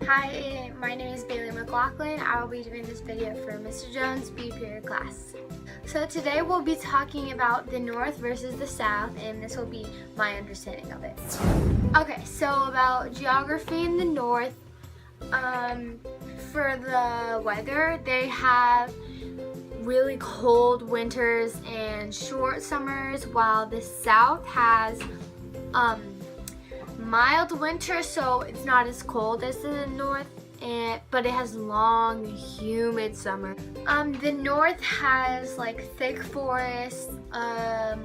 Hi, my name is Bailey McLaughlin. I will be doing this video for Mr. Jones' B period class. So today we'll be talking about the North versus the South, and this will be my understanding of it. Okay, so about geography in the North, for the weather, they have really cold winters and short summers, while the South has mild winter, so it's not as cold as the North, but it has long, humid summer. The North has like thick forests of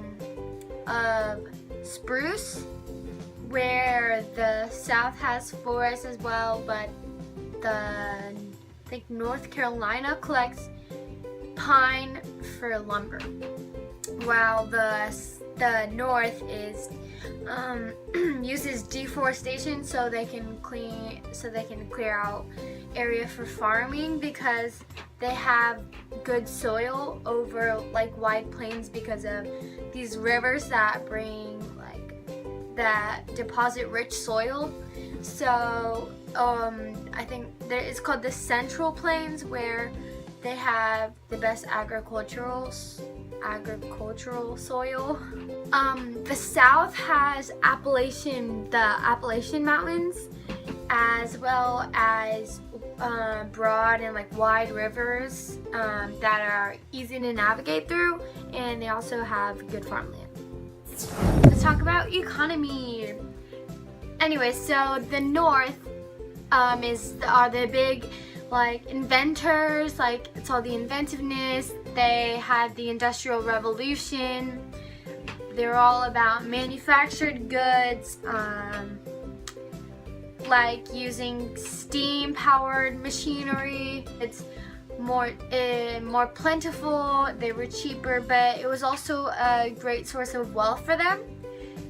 spruce, where the South has forests as well, but I think North Carolina collects pine for lumber, while the North is uses deforestation so they can clear out area for farming, because they have good soil over like wide plains because of these rivers that deposit rich soil. So I think it's called the Central Plains, where they have the best agricultural soil. The South has the Appalachian Mountains, as well as broad and like wide rivers that are easy to navigate through, and they also have good farmland. Let's talk about economy. Anyway, so the North are the big like inventors, like it's all the inventiveness. They had the Industrial Revolution. They're all about manufactured goods, like using steam-powered machinery. It's more plentiful. They were cheaper, but it was also a great source of wealth for them.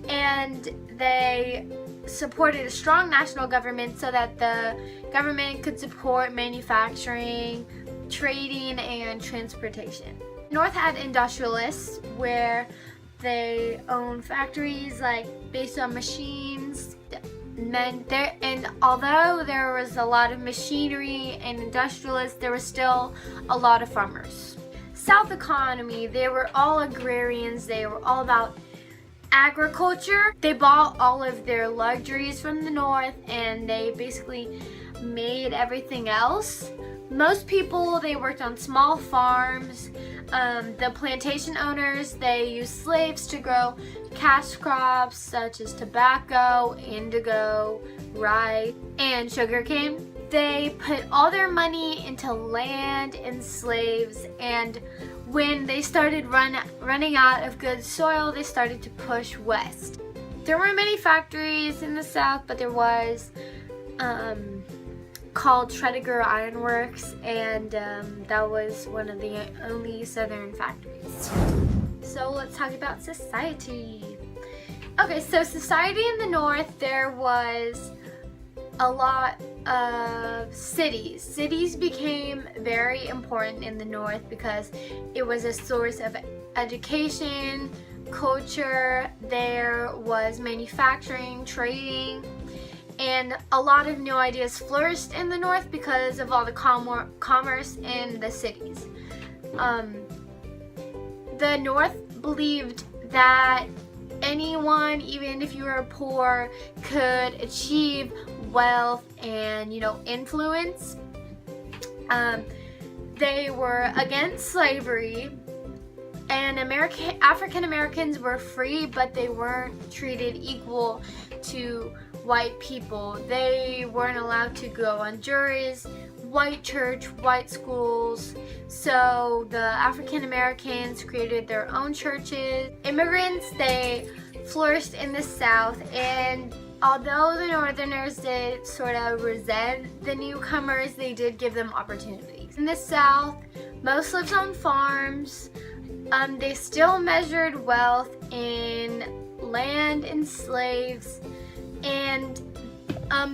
And they supported a strong national government so that the government could support manufacturing, trading, and transportation. North had industrialists, where they own factories like based on machines. And although there was a lot of machinery and industrialists, there was still a lot of farmers. South economy, they were all agrarians. They were all about agriculture. They bought all of their luxuries from the North, and they basically made everything else. Most people, they worked on small farms. The plantation owners, they used slaves to grow cash crops such as tobacco, indigo, rice, and sugarcane. They put all their money into land and slaves, and when they started running out of good soil, they started to push west. There were many factories in the South, but there was called Tredegar Iron Works, and that was one of the only southern factories. So let's talk about society. Okay, so society in the North, there was a lot of cities. Cities became very important in the North because it was a source of education, culture. There was manufacturing, trading, and a lot of new ideas flourished in the North because of all the commerce in the cities. The North believed that anyone, even if you were poor, could achieve wealth and, influence. They were against slavery, and African Americans were free, but they weren't treated equal to white people. They weren't allowed to go on juries, white church, white schools. So the African Americans created their own churches. Immigrants, they flourished in the South, and although the Northerners did sort of resent the newcomers, they did give them opportunities. In the South, most lived on farms. They still measured wealth in land and slaves, and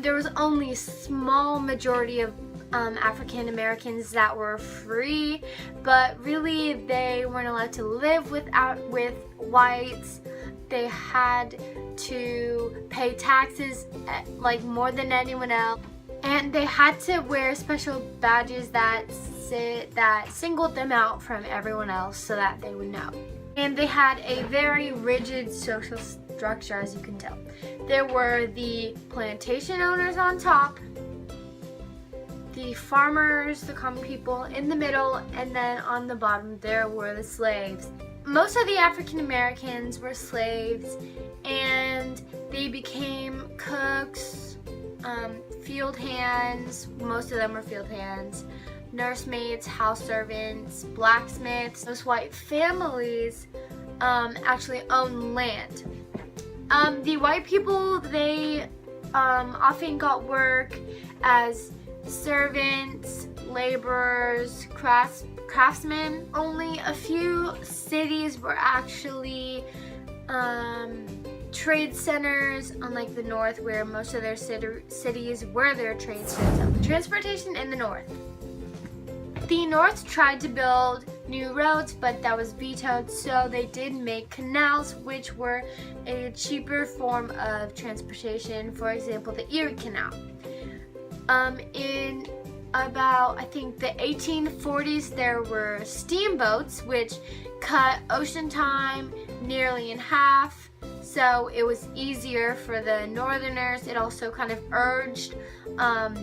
there was only a small majority of African Americans that were free, but really they weren't allowed to live with whites. They had to pay taxes like more than anyone else. And they had to wear special badges that singled them out from everyone else so that they would know. And they had a very rigid social structure, as you can tell. There were the plantation owners on top, the farmers, the common people in the middle, and then on the bottom there were the slaves. Most of the African Americans were slaves, and they became cooks, field hands. Most of them were field hands, nursemaids, house servants, blacksmiths. Those white families actually owned land. The white people, they often got work as servants, laborers, craftsmen. Only a few cities were actually trade centers, unlike the North, where most of their cities were their trade centers. Transportation in the North. The North tried to build new roads, but that was vetoed, so they did make canals, which were a cheaper form of transportation. For example, the Erie Canal. In about, I think, the 1840s, there were steamboats, which cut ocean time nearly in half, so it was easier for the Northerners. It also kind of urged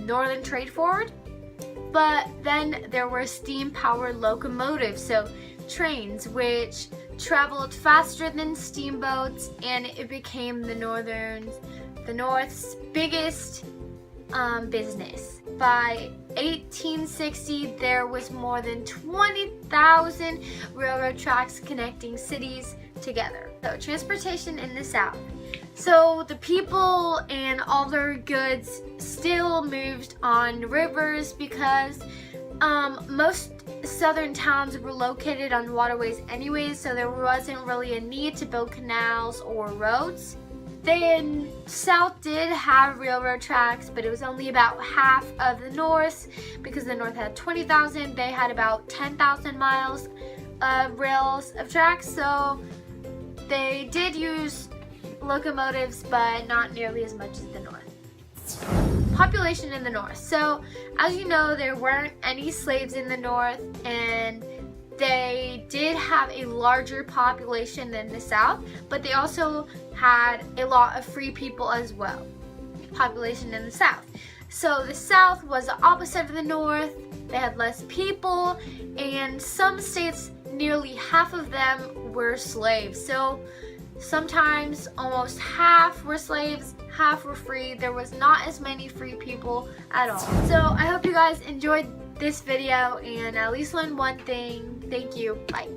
Northern trade forward. But then there were steam-powered locomotives, so trains, which traveled faster than steamboats, and it became the North's biggest business. By 1860, there was more than 20,000 railroad tracks connecting cities together. So transportation in the South. So the people and all their goods still moved on rivers because most southern towns were located on waterways anyways, so there wasn't really a need to build canals or roads. The South did have railroad tracks, but it was only about half of the North, because the North had 20,000, they had about 10,000 miles of rails of tracks, so they did use locomotives, but not nearly as much as the North. Population in the North. So, as you know, there weren't any slaves in the North, and they did have a larger population than the South, but they also had a lot of free people as well. Population in the South. So the South was the opposite of the North. They had less people, and some states, nearly half of them were slaves. So sometimes almost half were slaves, half were free. There was not as many free people at all. So I hope you guys enjoyed this video and at least learned one thing. Thank you. Bye.